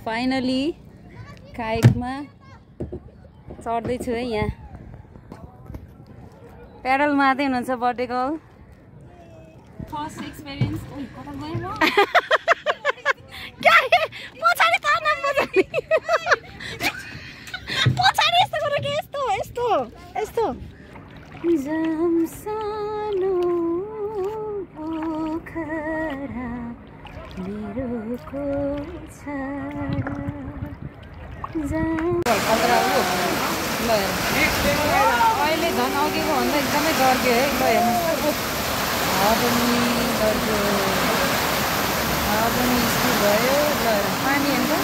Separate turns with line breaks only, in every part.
Finally काइकमा चढ्दैछु है यहाँ pedal मार्दै हुनुहुन्छ बर्थडे गर्ल फर्स्ट एक्सपिरियन्स पछाडि ताना पछाडि पछाडि यस्तो गरेर के यस्तो यस्तो यस्तो जाम सानो पोखरा मेरोको छाडा अहिले झन् अघिको भन्दा एकदमै डर्क्यो है ल हेर्नुहोस् पनि डर्क्यो पनि स्कुल भयो ल पानी हेर्नु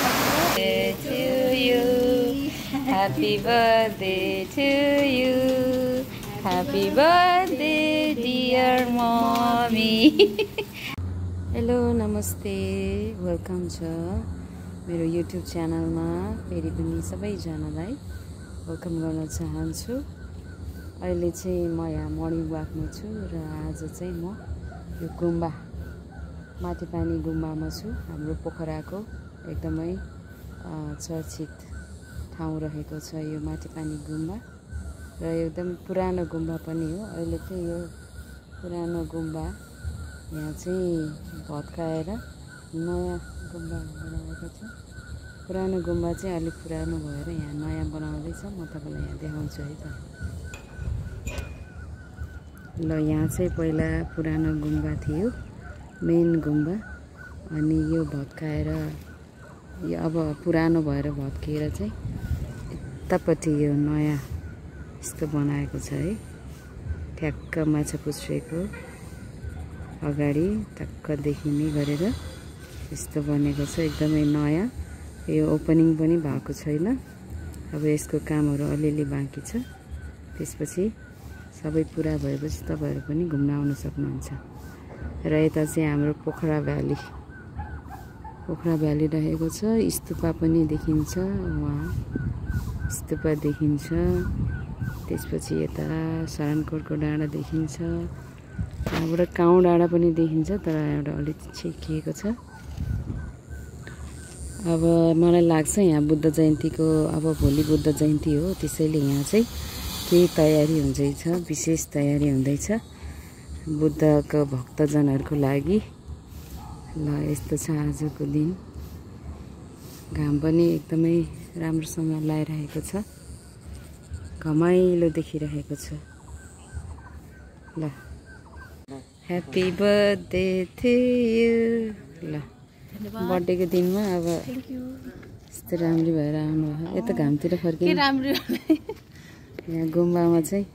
happy birthday to you happy birthday dear mummy hello नमस्ते वेलकम छ मेरो युट्युब च्यानलमा फेरि पनि सबैजनालाई वेलकम गर्न चाहन्छु अहिले चाहिँ म यहाँ मर्निङ वाकमा छु र आज चाहिँ म यो गुम्बा माथिपानी गुम्बामा छु हाम्रो पोखराको एकदमै चर्चित ठाउँ रहेको छ यो माथिपानी गुम्बा र एकदम पुरानो गुम्बा पनि हो अहिले चाहिँ यो पुरानो गुम्बा यहाँ चाहिँ भत्काएर नयाँ गुम्बा बनाएको छ पुरानो गुम्बा चाहिँ अलिक पुरानो भएर यहाँ नयाँ बनाउँदैछ म तपाईँलाई यहाँ देखाउँछु है त ल यहाँ चाहिँ पहिला पुरानो गुम्बा थियो मेन गुम्बा अनि यो भत्काएर यो अब पुरानो भएर भत्किएर चाहिँ यतापट्टि यो नयाँ यस्तो बनाएको छ है ठ्याक्क माछापुच्छ्रेको अगाडि टक्क देखिने गरेर यस्तो बनेको छ एकदमै नयाँ यो ओपनिङ पनि भएको छैन अब यसको कामहरू अलिअलि बाँकी छ त्यसपछि सबै पुरा भएपछि तपाईहरु पनि घुम्न आउन सक्नुहुन्छ र यता चाहिँ हाम्रो पोखरा भ्याली रहेको छ स्तूपा पनि देखिन्छ वहाँ स्तूपा देखिन्छ त्यसपछि यता शरणकोटको डाँडा देखिन्छ यहाँबाट काउँ डाँडा पनि देखिन्छ तर एउटा अलिक छेकिएको छ अब मलाई लाग्छ यहाँ बुद्ध जयन्तीको अब भोलि बुद्ध जयन्ती हो त्यसैले यहाँ चाहिँ केही तयारी हुँदैछ विशेष तयारी हुँदैछ बुद्धको भक्तजनहरूको लागि ल यस्तो छ आजको दिन घाम पनि एकदमै राम्रोसँग लागिरहेको छ घमाइलो देखिरहेको छ ल ह्याप्पी बर्थडे टु यु ल बर्थडेको दिनमा अब यस्तो राम्रो भएर आउनु भयो यता घामतिर फर्किनु यहाँ गुम्बामा चाहिँ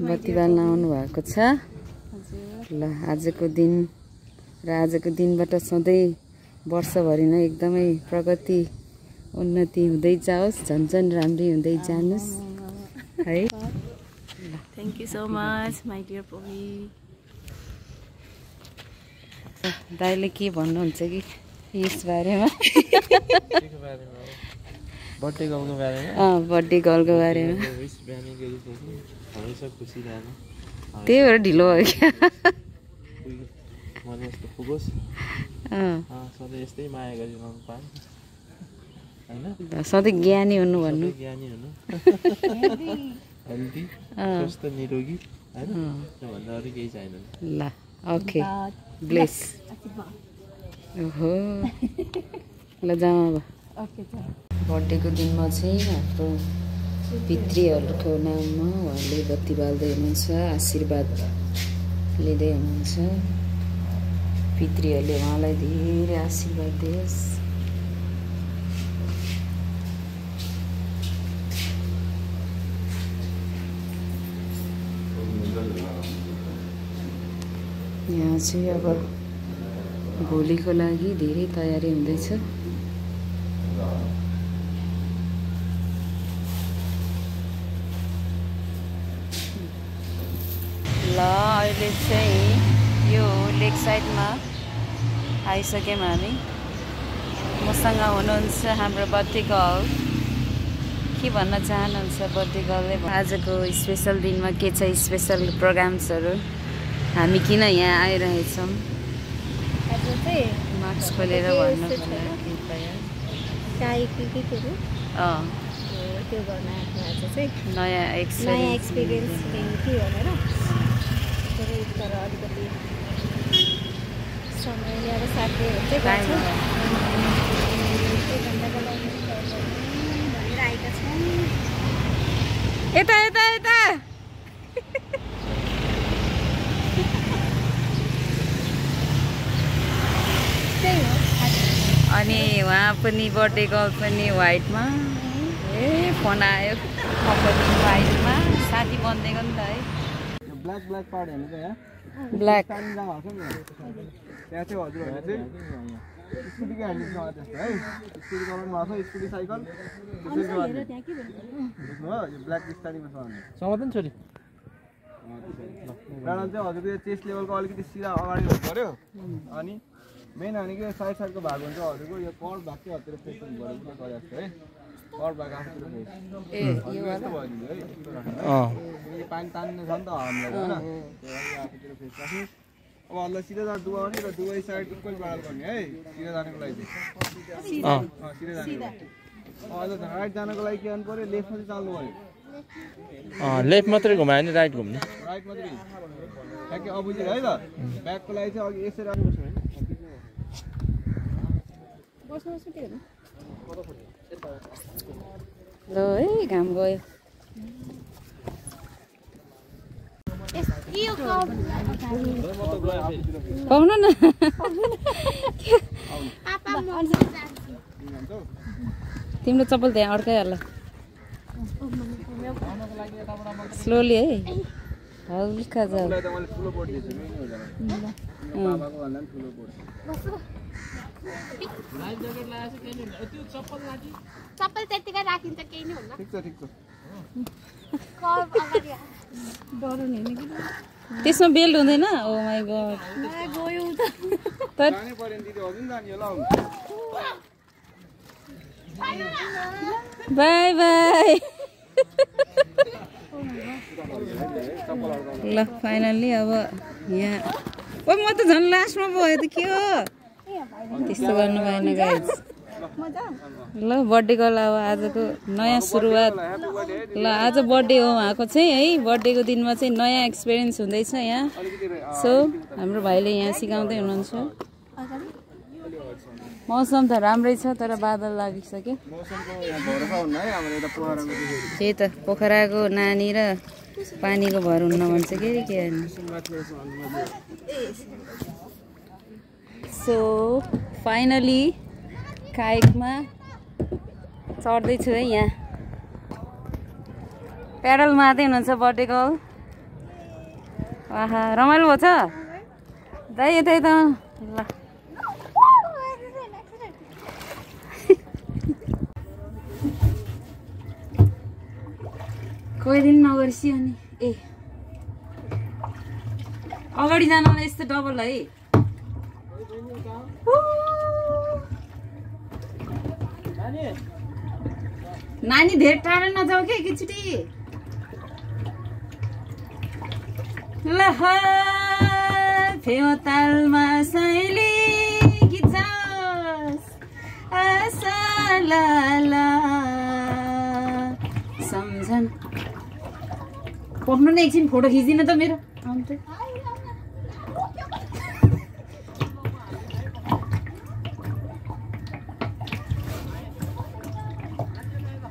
बत्ती बाल्न आउनु भएको छ ल आजको दिन र आजको दिनबाट सधैँ वर्षभरि नै एकदमै प्रगति उन्नति हुँदै जाओस् झन्झन राम्रै हुँदै जानुस् है
thank you so much my dear Pomi
दाइले के भन्नुहुन्छ कि यस बारेमा
बर्थडे गर्लको बारेमा
बर्थडे गर्लको बारेमा त्यही भएर ढिलो भयो क्या
मलाई यस्तो पुगोस् सधैँ यस्तै माया गरिरहनु पाएँ होइन
सधैँ ज्ञानी हुनु भन्नु
ज्ञानी हुनु हेल्दी स्वस्थ निरोगी होइन त्योभन्दा अरू केही छैन
ल ओके ब्लेस ओहो ल जाउँ अब बर्थडेको दिनमा चाहिँ हाम्रो पितृहरूको नाममा उहाँले बत्ती बाल्दै हुनुहुन्छ आशीर्वाद लिँदै हुनुहुन्छ पितृहरूले उहाँलाई धेरै आशीर्वाद दियोस् यहाँ चाहिँ अब भोलिको लागि धेरै तयारी हुँदैछ ल अहिले चाहिँ यो लेक साइडमा आइसक्यौँ हामी मसँग हुनुहुन्छ हाम्रो बर्थडे गर्ल के भन्न चाहनुहुन्छ बर्थडे गर्लले आजको स्पेसल दिनमा के छ स्पेसल प्रोग्राम्सहरू हामी किन यहाँ आइरहेछौँ
आज चाहिँ
मास्क खोलेर भन्नु कृपया
काहीको के केहरू त्यो गर्न आएको आज चाहिँ
नयाँ
एक्सपिरियन्स लिनु थियो भनेर तर अलिकति समयले अब साथी चाहिँ गर्छ 1 घन्टाको लागि भनेर आएका छौँ
यता
त्यही हो
अनि उहाँ पनि बर्थडे गर्ल पनि व्हाइटमा फोन आयो कम्पनी व्हाइटमा साथी बनिदिएको नि त है
ब्ल्याक पार्ट हेर्नु त यहाँ
ब्ल्याक
टाइम जग्गा छ नि त्यहाँ चाहिँ हजुरहरूले चाहिँ स्कुटीकै ह्यान्डलिङसँग त्यस्तो है स्कुटी चलाउनु भएको छ स्कुटी साइकल बुझ्नुभयो यो ब्ल्याक स्टार्टिङमा छ भने समात्नु नि छोरी कारण चाहिँ हजुरको चेस्ट लेभलको अलिकति सिधा अगाडि हुनु पऱ्यो अनि मेन भनेको साइडको भाग हुन्छ हजुरको यो कर्ड भाग चाहिँ हतिर फेस गरेको गरे जस्तो है कर्ड भाग आफूतिर फेस यो पानी तान्ने छ नि त हामीलाई होइन आफूतिर फेस राख्नु अब अरूलाई सिधा जानु डुबाउने र दुवै साइड इक्वल बराबर गर्ने है सिधा जानुको लागि चाहिँ सिधा जानु अझ राइट जानुको लागि के गर्नु पऱ्यो लेफ्टमा चाहिँ चाल्नु पऱ्यो
लेफ्ट मात्रै घुमायो भने राइट घुम्ने
राइट मात्रै ठ्याक्कै अपोजिट है त ब्याकको लागि चाहिँ अघि यसरी राख्नुपर्छ
ल है घाम गयो पाउनु न तिम्रो चप्पल त्यहाँ अड्काइहाल्ला स्लोली है हल्का जाऊ
चप्पल त्यतिकै राखिन्छ केही नै हुन्न
ठिक छ
त्यसमा बेल्ट हुँदैन ओ माई गॉड
गयो
तर
जानै पर्यो नि दिदी हजुर जाने होला
बाई बाई ल फाइनल्ली अब यहाँ ओ म त झन् लास्टमा भयो त के हो त्यस्तो गर्नु भएन गाइज ल बर्थडे गर्ल अब आजको नयाँ सुरुवात ल आज बर्थडे हो उहाँको चाहिँ है बर्थडेको दिनमा चाहिँ नयाँ एक्सपिरियन्स हुँदैछ यहाँ सो हाम्रो भाइले यहाँ सिकाउँदै हुनुहुन्छ मौसम त राम्रै छ तर बादल लागिसक्यो त्यही त पोखराको नानी र पानीको भर हुन्न भन्छ के अरे के सो फाइनली काइकमा चढ्दैछु है यहाँ प्याडल मार्दै हुनुहुन्छ बर्थडे गर्ल आहा रमाइलो भयो छ दाइ यतै त ल कोही दिन नगर्सी अनि ए अगाडि जानलाई यस्तो डबल है नानी धेरै टाढा नजाऊ के एकैचोटि ल फेवा तालमा साइली गीत सम्झन पढ्नु नै एकछिन फोटो खिचिदिन त मेरो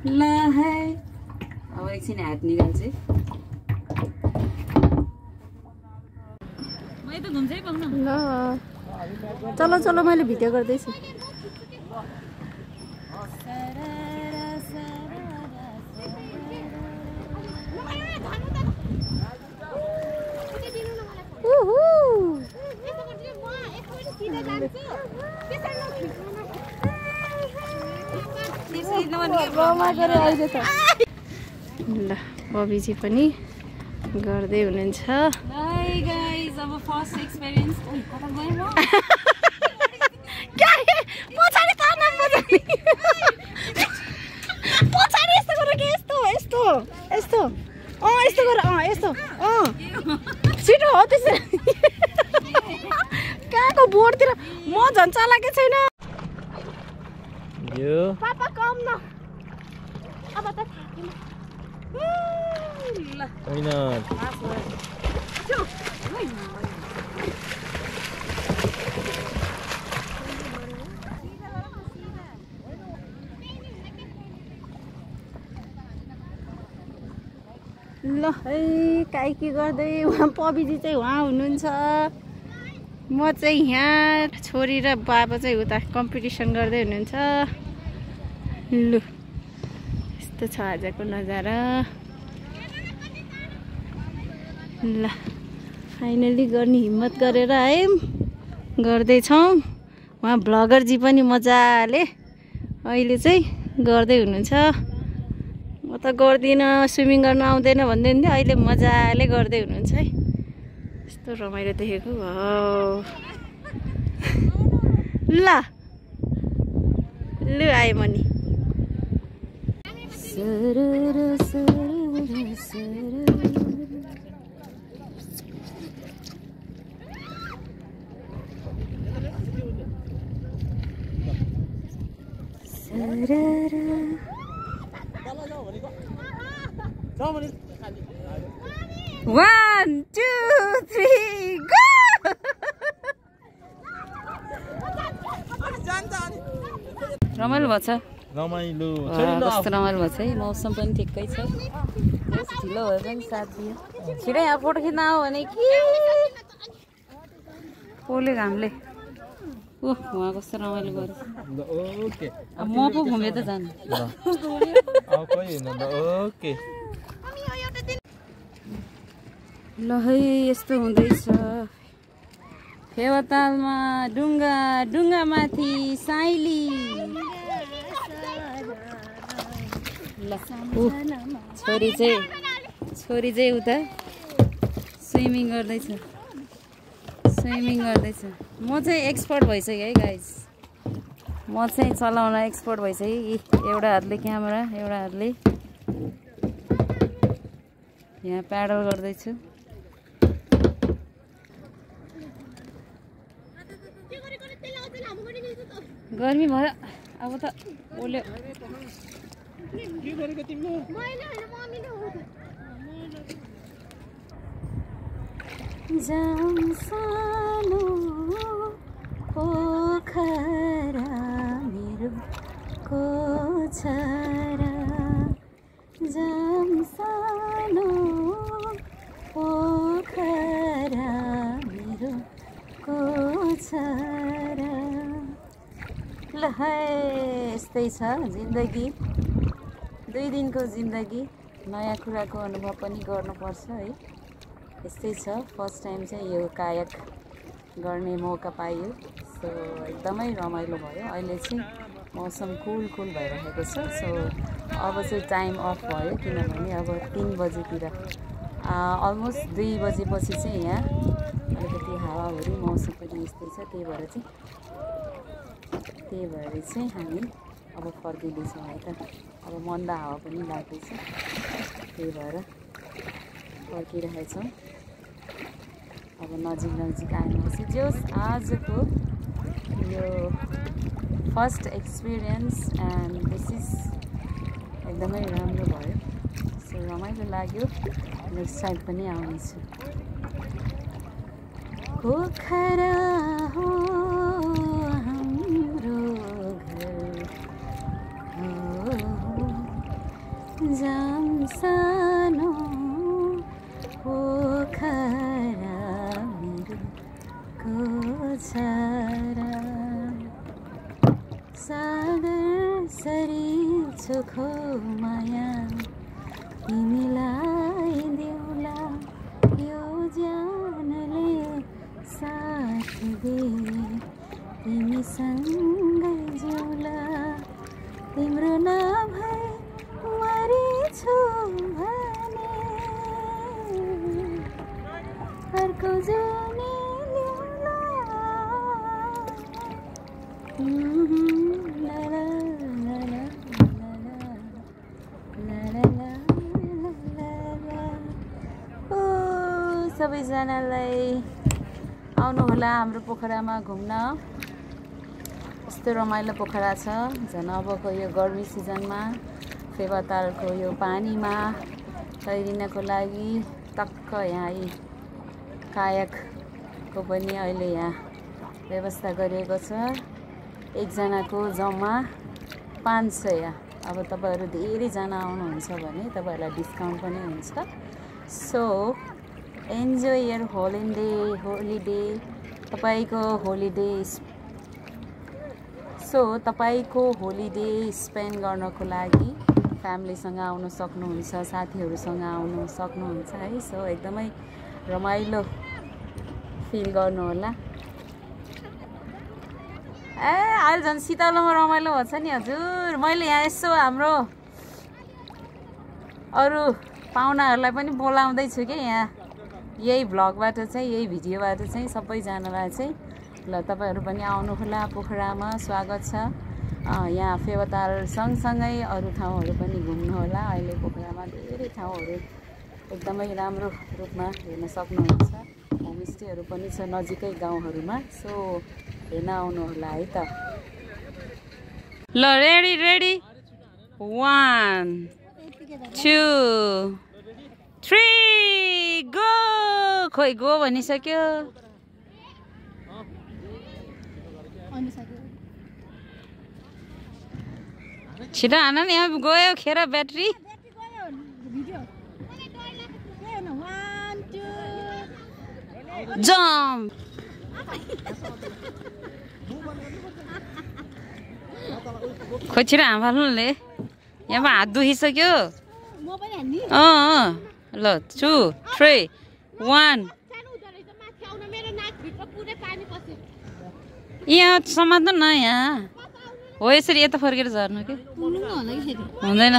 ल है अब एकछिन हात निकाल्छु मैले त घुम्छै पाउन
ल चलो चलो मैले भिडियो गर्दैछु ल बबीजी पनि गर्दै हुनुहुन्छ
अब फर्स्ट एक्सपिरियन्स कता गएँ म
पछाडि थाहा नजाने पछाडि यस्तो गर के यस्तो यस्तो यस्तो यस्तो गर यस्तो छिटो हो त्यसरी कहाँको बोर्डतिर म झन् चलाकै छैन
यो
पापा कम न अब त थाकेन ल
होइन
ल है काइकी गर्दै उहाँ पबिजी चाहिँ उहाँ हुनुहुन्छ म चाहिँ यहाँ छोरी र बाबा चाहिँ उता कम्पिटिसन गर्दै हुनुहुन्छ लु यस्तो छ आजको नजारा ल फाइनली गर्ने हिम्मत गरेर आयौँ गर्दैछौँ उहाँ भ्लगरजी पनि मजाले अहिले चाहिँ गर्दै हुनुहुन्छ म त गर्दिनँ स्विमिङ गर्न आउँदैन भन्दै हुन्थ्यो अहिले मजाले गर्दै हुनुहुन्छ है यस्तो रमाइलो देखेको ल लु आएँ म नि One, 2, 3, go! रमाइलो भएको छ
रमाइलो
कस्तो रमाइलो भएको छ है मौसम पनि ठिकै छ ढिलो भए पनि साथ दियो छिटै यहाँ फोटो खिच्न आऊ भने कि पोले घामले उहाँ कस्तो रमाइलो गर्छ
ओके
म पो घुमे त जानु
ओके
ल है यस्तो हुँदैछ फेवातालमा डुङ्गा माथि साइली ल छोरी चाहिँ उता स्विमिङ गर्दैछ म चाहिँ एक्सपर्ट भइसकेँ है गाइस म चाहिँ चलाउन एक्सपर्ट भइसकेँ एउटा हातले क्यामेरा एउटा हातले यहाँ प्याडल गर्दैछु गर्मी भयो अब त ओल्यो जाम सानो पोखरा मेरो को छरा जाम सानो पोखरा मेरो को छरा ल है यस्तै छ जिन्दगी 2 दिनको जिन्दगी नयाँ कुराको अनुभव पनि गर्नुपर्छ है यस्तै छ फर्स्ट टाइम चाहिँ यो कायक गर्ने मौका पाइयो सो एकदमै रमाइलो भयो अहिले चाहिँ मौसम कुल भइरहेको छ सो अब चाहिँ टाइम अफ भयो किनभने अब 3 बजेतिर अलमोस्ट 2 बजेपछि चाहिँ यहाँ अलिकति हावाहुरी मौसम पनि यस्तै छ त्यही भएर चाहिँ हामी अब फर्किँदैछौँ है त अब मन्द हावा पनि लाग्दैछ त्यही भएर फर्किरहेछौँ अब नजिक आएपछि जोस् आजको यो first experience and this is एकदमै राम्रो भयो सो रमाइलो लाग्यो नेक्स्ट टाइम पनि आउनेछु पोखरा हो हाम्रो घर जाम सानो पोखरा मेरो को छरा सागर सरी चोखो माया तिमीलाई देउला यो ज्यानले साथ दे तिमीसँगै जिउला तिम्रो नभए मरेछु भने अर्को जाने ल्याउला ला ला ला ला ला ला ला ला ओ सबैजनालाई आउनुहोला हाम्रो पोखरामा घुम्न यस्तो यस्तो रमाइलो पोखरा छ झन् अबको यो गर्मी सिजनमा फेवातालको यो पानीमा तैरिनको लागि टक्क यहाँ यी कायाकको पनि अहिले यहाँ व्यवस्था गरिएको छ। एकजनाको जम्मा 500। अब तपाईहरु धेरैजना आउनुहुन्छ भने तपाईहरुलाई डिस्काउन्ट पनि हुन्छ। सो एन्जॉय योर होलिडे तपाईको होलिडे स्पेन्ड गर्नको लागि फ्यामिलीसँग आउन सक्नुहुन्छ, साथीहरुसँग आउन सक्नुहुन्छ है। सो एकदमै रमाइलो फिल गर्नु होला। अहिले झन् शीतलोमा रमाइलो भन्छ नि हजुर। मैले यहाँ यसो हाम्रो अरू पाहुनाहरूलाई पनि बोलाउँदै छु के यहाँ यही भ्लगबाट चाहिँ यही भिडियोबाट चाहिँ सबैजनालाई चाहिँ ल तपाईहरु पनि आउनु होला पोखरामा स्वागत छ। यहाँ फेवाताल सँगसँगै अरू ठाउँहरू पनि घुम्नु होला। अहिले पोखरामा धेरै ठाउँहरू एकदमै राम्रो रूपमा हेर्न सक्नुहुन्छ। होमस्टेहरू पनि छ नजिकै गाउँहरूमा। सो हेर्न आउनु होला है त। ल रेडी 1 2 3 गो। खोइ गो भनिसक्यो। छिटो हान नि, यहाँ गयो खेर ब्याट्री। जम्प खोइ छिटो हाल्नुले यहाँ हात दुखिसक्यो। ल 2 3 1 यहाँ समात्नु न यहाँ हो यसरी यता फर्केर झर्नु के हुँदैन।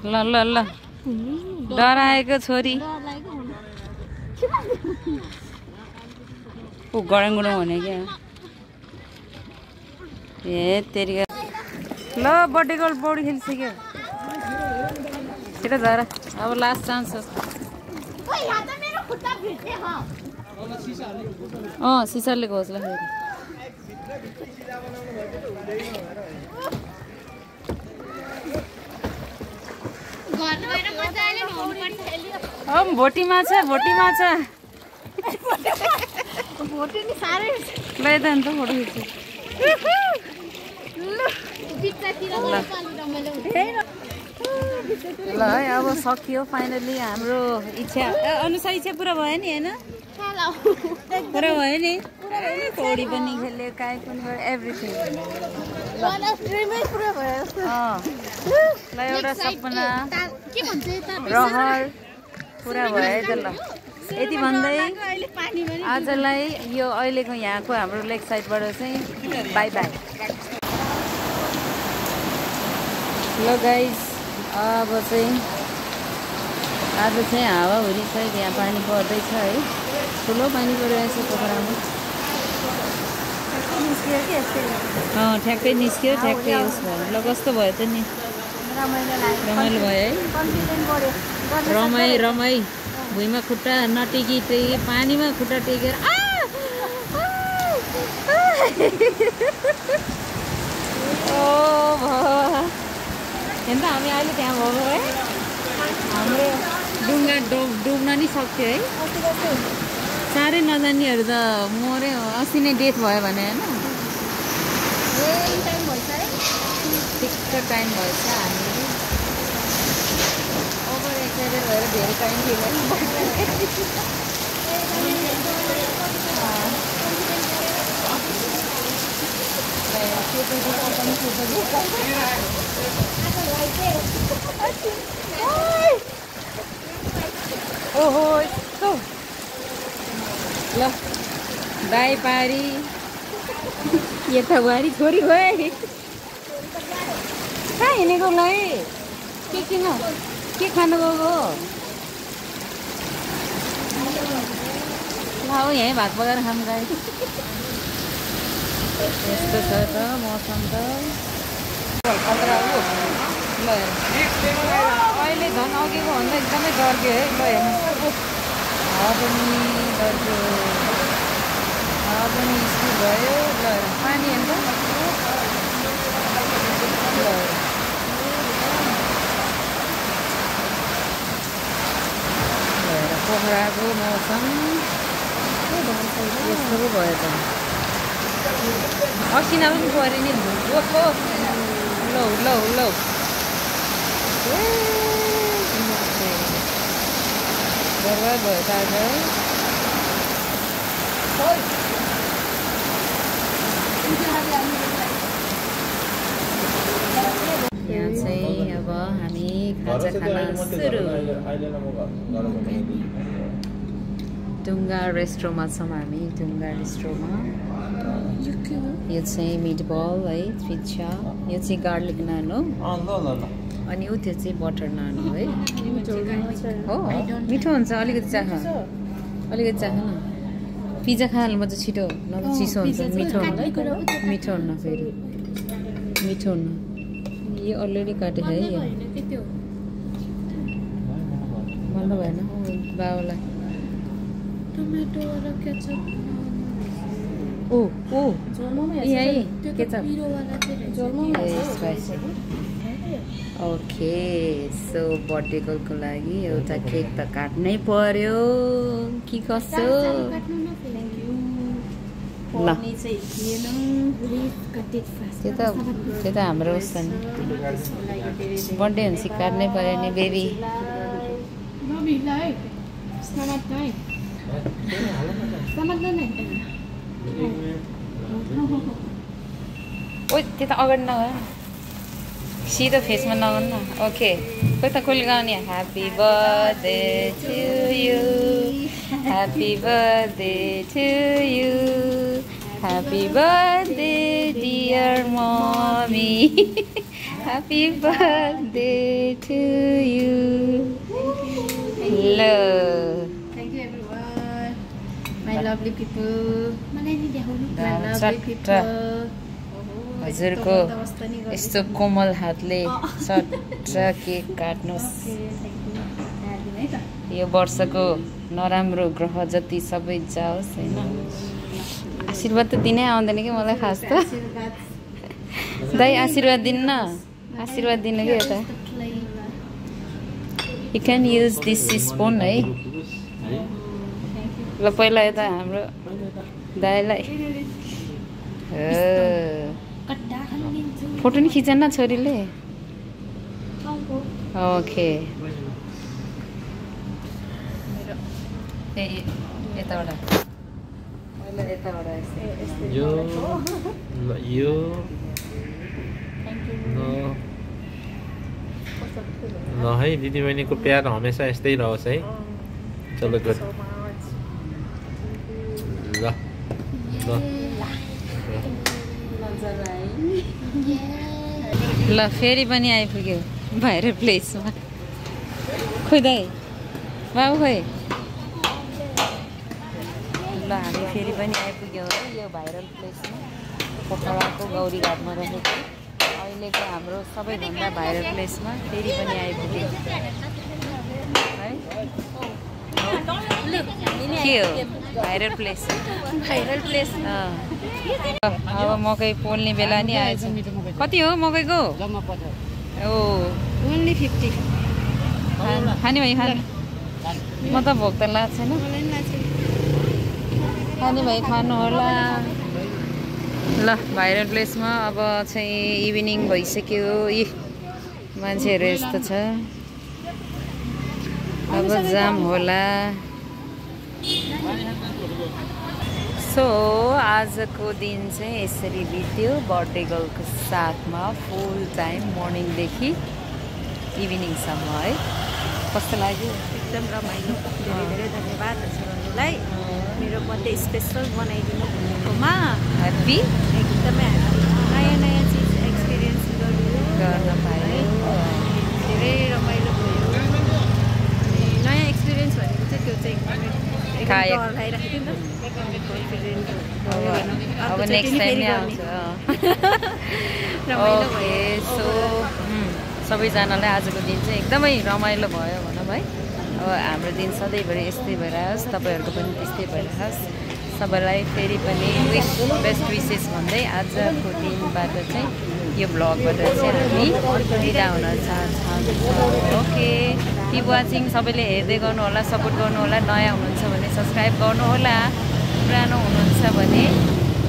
ल ल ल डराएको छोरी गडङ गुडङ हुने क्या। ए तेरी ल बर्थडे गर्ल पौडी खेलिसक्यो। छिटो झर अब लास्ट चान्स हो। सिसरले घोसला फेरि भोटी माछा ल यता अन्त फोटो खिच्छु। ल है अब सकियो फाइनली हाम्रो इच्छा अनुसार इच्छा पुरा भयो नि होइन? पुरा भयो नि। पौडी पनि खेल्यो, काई पनि गऱ्यो, एभ्रिथिङ। ल एउटा सपना रहर पुरा भयो त। ल यति भन्दै आजलाई यो अहिलेको यहाँको हाम्रो लेक साइडबाट चाहिँ बाई बाई। ल गाइज अब चाहिँ आज चाहिँ हावाहुरी छ, यहाँ पानी पर्दैछ है। ठुलो पानी परिरहेछ पोखरामा। ठ्याक्कै निस्क्यो, ठ्याक्कै उस भयो। ल कस्तो भयो त नि? रमाइलो भयो है। रमाइ भुइँमा खुट्टा नटेकी पानीमा खुट्टा टेकेर हेर्नु त हामी अहिले त्यहाँ भएको है। हाम्रो डुङ्गा डुब्न नि सक्थ्यो है। साह्रै नजान्नेहरू त मऱ्यो। अस्ति नै डेथ भयो भने होइन। ठिक्क टाइम भएछ। हामीले ओभर एक्साइटेड भएर धेरै टाइम थियो। ओहो यस्तो ल दाई पारी यता बुहारी छोरी गए कहाँ हिँडेको ल के किन के खानु गएको? ल यहीँ भात पकाएर खानु गाई। यस्तो छ त मौसम त खतरा हो ल अहिले झन् अघिको भन्दा एकदमै डर्क्यो है ल हेर्नु पनि डर्क्यो पनि स्कुल भयो ल पानी हेर्नु ल पोखराको मौसम यस्तो पो भयो त असिना पनि पऱ्यो नि ओहो लौ लौ लौ बर्बाद भयो त आज यहाँ चाहिँ अब हामी खाजा खाना सुरु ढुङ्गा रेस्टुरेन्टमा छौँ हामी ढुङ्गा रेस्टुरेन्टमा यो चाहिँ मिटबल है पिज्जा यो चाहिँ गार्लिक नान हो अनि ऊ त्यो चाहिँ बटर नान हो है हो मिठो हुन्छ अलिकति चाख न पिज्जा खानु चाहिँ छिटो नभए चिसो हुन्छ मिठो हुन्न फेरि मिठो हुन्न यो अलरेडी काटेको है यो भन्नु भएन बाबालाई
टोमेटो र केचप
ओ यही केचप ओके सो बर्थडे गर्लको लागि एउटा केक त काट्नै पर्यो कि कसो ल त्यो त हाम्रो उस नि बर्थडे हुन्छ काट्नै पर्यो नि बेबी ओ त्यता अगाडि नगर सिधो फेसमा नगर्नु न ओके कोही त कसले गाउने happy birthday to you happy birthday to you happy birthday dear mummy happy birthday to you ल
My lovely people. My lovely people.
हजुरको यस्तो कोमल हातले सट्ट केक काट्नुहोस् यो वर्षको नराम्रो ग्रह जति सबै जाओस् होइन आशीर्वाद त दिनै आउँदैन कि मलाई खास त दाइ आशीर्वाद दिन्न आशीर्वाद दिनु कि यता you can use this spoon है ल पहिला यता हाम्रो दाइलाई फोटो नि खिचेन छोरीले ओके यताबाट
यो ल है दिदीबहिनीको प्यार हमेसा यस्तै रहोस् है चलो गुड ल
ल फेरि पनि आइपुग्यो भाइरल प्लेसमा खोइ दाइ बाबु खोइ ल हामी फेरि पनि आइपुग्यौँ है यो भाइरल प्लेसमा पोखराको गौरीघाटमा रहेको अहिलेको हाम्रो सबैभन्दा भाइरल प्लेसमा फेरि पनि आइपुग्यो है के हो भाइरल प्लेस अब मकै पोल्ने बेला नि आएछ कति हो मकैको ओ
Only 50.
खाने भाइ खाने म त भोक त लाग्छ छैन खाने भाइ खानु होला ल भाइरल प्लेसमा अब चाहिँ इभिनिङ भइसक्यो मान्छेहरू यस्तो छ अब जाम होला सो आजको दिन चाहिँ यसरी बित्यो बर्थडे गर्लको साथमा फुल टाइम मर्निङदेखि इभिनिङसम्म है कस्तो लाग्यो
एकदम रमाइलो धेरै धेरै धन्यवाद हजुरहरूलाई मेरो बर्थडे स्पेसल बनाइदिनु भएकोमा
ह्याप्पी
एकदमै नयाँ नयाँ चिज एक्सपिरियन्स
गर्न पाएँ
धेरै रमाइलो भयो अनि नयाँ एक्सपिरियन्स भनेको चाहिँ त्यो चाहिँ एकदमै
खायो।
डर लागिरहेको थियो नि त
अब नेक्स्ट टाइम नै आउँछ ओके सो सबैजनालाई आजको दिन चाहिँ एकदमै रमाइलो भयो भनौँ है अब हाम्रो दिन सधैँभरि यस्तै भइरहोस् तपाईँहरूको पनि त्यस्तै भइरहोस् सबैलाई फेरि पनि बेस्ट विसेस भन्दै आजको दिनबाट चाहिँ यो ब्लगबाट चाहिँ हामी बिदा हुन चाहन्छौँ ओके किप वाचिङ सबैले हेर्दै गर्नु होला सपोर्ट गर्नु होला नयाँ हुनुहुन्छ भने सब्सक्राइब गर्नु होला पुरानो हुनुहुन्छ भने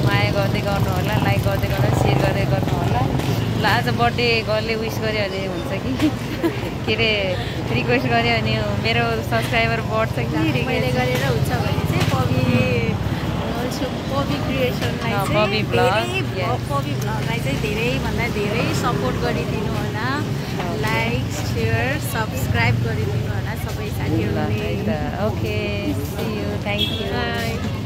माया गर्दै गर्नु होला लाइक गर्दै गर्नु सेयर गर्दै गर्नु होला ल आज बर्थडे गर्लले विश गर्यो भने हुन्छ कि के अरे रिक्वेस्ट गर्यो भने मेरो सब्सक्राइबर बढ्छ कि
मैले गरेर हुन्छ भने चाहिँ पबी क्रिएसनलाई
पबी ब्लगलाई
चाहिँ धेरैभन्दा धेरै सपोर्ट गरिदिनु होला लाइक सेयर सब्सक्राइब गरिदिनु होला सबै साथीहरूले
okay see you thank you